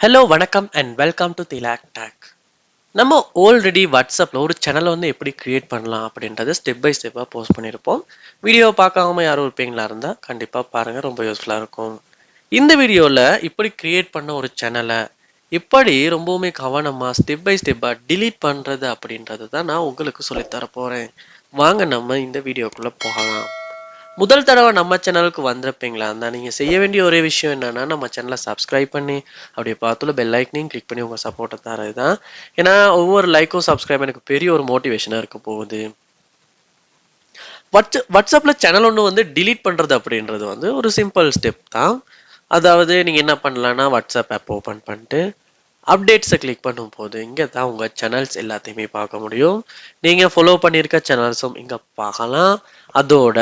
Hello வணக்கம் and welcome to Thilak take. நம்ம already வாட்ஸ்அப்பில் ஒரு சேனலை எப்படி கிரியேட் பண்ணலாம் அப்படின்றத ஸ்டெப் பை ஸ்டெப்பாக போஸ்ட் பண்ணியிருப்போம். வீடியோ பார்க்காம யாரும் இருப்பீங்களா இருந்தால் கண்டிப்பாக பாருங்கள், ரொம்ப யூஸ்ஃபுல்லாக இருக்கும். இந்த வீடியோவில் இப்படி கிரியேட் பண்ண ஒரு சேனலை எப்படி ரொம்பவுமே கவனமாக ஸ்டெப் பை ஸ்டெப்பாக டிலீட் பண்ணுறது அப்படின்றது தான் நான் உங்களுக்கு சொல்லித்தர போகிறேன். வாங்க நம்ம இந்த வீடியோக்குள்ளே போகலாம். முதல் தடவை நம்ம சேனலுக்கு வந்திருப்பீங்களா இருந்தால் நீங்கள் செய்ய வேண்டிய ஒரே விஷயம் என்னென்னா, நம்ம சேனலை சப்ஸ்கிரைப் பண்ணி அப்படியே பார்த்துல பெல் ஐக்கனையும் கிளிக் பண்ணி உங்கள் சப்போர்ட்டை தரது தான். ஏன்னா ஒவ்வொரு லைக்கும் சப்ஸ்கிரைப் எனக்கு பெரிய ஒரு மோட்டிவேஷனாக இருக்க போகுது. வாட்ஸ்அப்பில் சேனல் ஒன்று டிலீட் பண்ணுறது அப்படின்றது ஒரு சிம்பிள் ஸ்டெப் தான். அதாவது நீங்கள் என்ன பண்ணலான்னா, வாட்ஸ்அப் ஆப் ஓப்பன் பண்ணிட்டு அப்டேட்ஸை கிளிக் பண்ணும் போது இங்கே தான் உங்கள் சேனல்ஸ் எல்லாத்தையுமே பார்க்க முடியும். நீங்கள் ஃபாலோ பண்ணியிருக்க சேனல்ஸும் இங்கே பார்க்கலாம். அதோட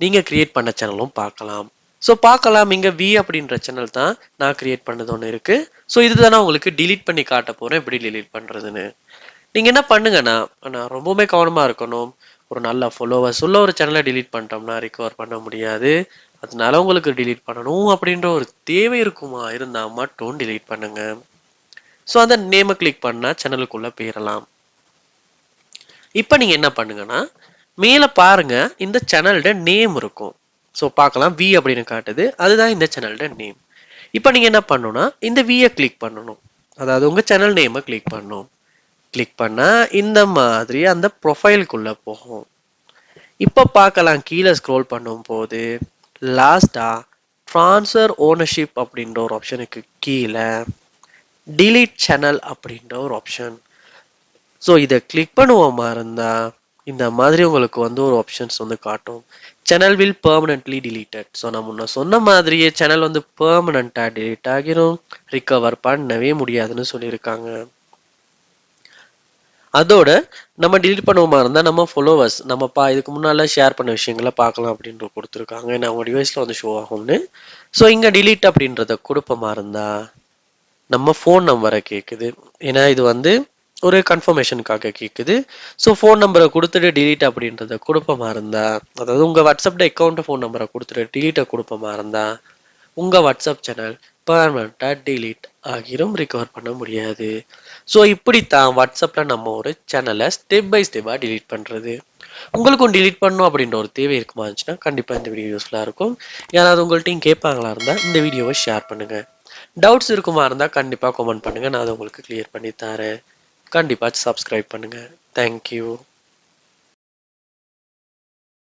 நீங்கள் கிரியேட் பண்ண சேனலும் பார்க்கலாம். ஸோ பார்க்கலாம், இங்கே வி அப்படின்ற சேனல் தான் நான் கிரியேட் பண்ணது ஒன்று இருக்குது. ஸோ இதுதான் நான் உங்களுக்கு டிலீட் பண்ணி காட்ட போகிறேன், எப்படி டிலீட் பண்ணுறதுன்னு. நீங்கள் என்ன பண்ணுங்கன்னா, நான் ரொம்பவுமே கவனமாக இருக்கணும். ஒரு நல்ல ஃபாலோவர்ஸ் உள்ள ஒரு சேனலை டிலீட் பண்ணிட்டோம்னா ரிகவர் பண்ண முடியாது. அதனால உங்களுக்கு டிலீட் பண்ணணும் அப்படின்ற ஒரு தேவை இருக்குமா இருந்தால் மட்டும் டிலீட் பண்ணுங்க. ஸோ அந்த நேமை கிளிக் பண்ணால் சேனலுக்குள்ளே போயிடலாம். இப்போ நீங்கள் என்ன பண்ணுங்கன்னா, மேலே பாருங்க, இந்த சேனலோட நேம் இருக்கும். ஸோ பார்க்கலாம், வி அப்படின்னு காட்டுது, அதுதான் இந்த சேனலோட நேம். இப்போ நீங்கள் என்ன பண்ணணும்னா, இந்த வியை கிளிக் பண்ணணும். அதாவது உங்கள் சேனல் நேமை கிளிக் பண்ணணும். கிளிக் பண்ணால் இந்த மாதிரி அந்த ப்ரொஃபைலுக்குள்ளே போகும். இப்போ பார்க்கலாம், கீழே ஸ்க்ரோல் பண்ணும் போது லாஸ்ட்டாக ட்ரான்ஸ்ஃபர் ஓனர்ஷிப் அப்படின்ற ஒரு ஆப்ஷனுக்கு கீழே டிலீட் சேனல் அப்படின்ற ஒரு ஆப்ஷன். ஸோ இதை கிளிக் பண்ணுவோமா இருந்தால் இந்த மாதிரி உங்களுக்கு ஒரு ஆப்ஷன்ஸ் காட்டும். Channel will permanently deleted. So நான் முன்ன சொன்ன மாதிரியே சேனல் பெர்மனண்ட்டாக டிலீட் ஆகிரும், ரிகவர் பண்ணவே முடியாதுன்னு சொல்லியிருக்காங்க. அதோட நம்ம டிலீட் பண்ணுவோமா இருந்தால் நம்ம ஃபாலோவர்ஸ் இதுக்கு முன்னால் ஷேர் பண்ண விஷயங்களை பார்க்கலாம் அப்படின்ற கொடுத்துருக்காங்க. நான் உங்கள் டிவைஸில் ஷோ ஆகும்னு. ஸோ இங்கே டிலீட் அப்படின்றத கொடுப்போமா இருந்தால் நம்ம ஃபோன் நம்பரை கேட்குது. ஏன்னா இது ஒரு கன்ஃபர்மேஷனுக்காக கேட்குது. ஸோ ஃபோன் நம்பரை கொடுத்துட்டு டிலீட் அப்படின்றத கொடுப்பமா இருந்தா, அதாவது உங்கள் வாட்ஸ்அப் அக்கௌண்ட்டை ஃபோன் நம்பரை கொடுத்துட்டு டிலீட்டை கொடுப்பமா இருந்தா உங்கள் வாட்ஸ்அப் சேனல் பர்மனெண்ட்டாக டிலீட் ஆகிரும், ரிகவர் பண்ண முடியாது. ஸோ இப்படித்தான் வாட்ஸ்அப்பில் நம்ம ஒரு சேனலை ஸ்டெப் பை ஸ்டெப்பாக டிலீட் பண்ணுறது. உங்களுக்கும் டிலீட் பண்ணணும் அப்படின்ற ஒரு தேவை இருக்குமா இருந்துச்சுன்னா கண்டிப்பாக இந்த வீடியோ யூஸ்ஃபுல்லாக இருக்கும். யாராவது உங்கள்கிட்டையும் கேட்பாங்களா இருந்தால் இந்த வீடியோவை ஷேர் பண்ணுங்கள். டவுட்ஸ் இருக்குமா இருந்தால் கண்டிப்பாக கமெண்ட் பண்ணுங்கள், நான் அதை உங்களுக்கு கிளியர் பண்ணி தரேன். கண்டிப்பாக சப்ஸ்கிரைப் பண்ணுங்கள். தேங்க்யூ.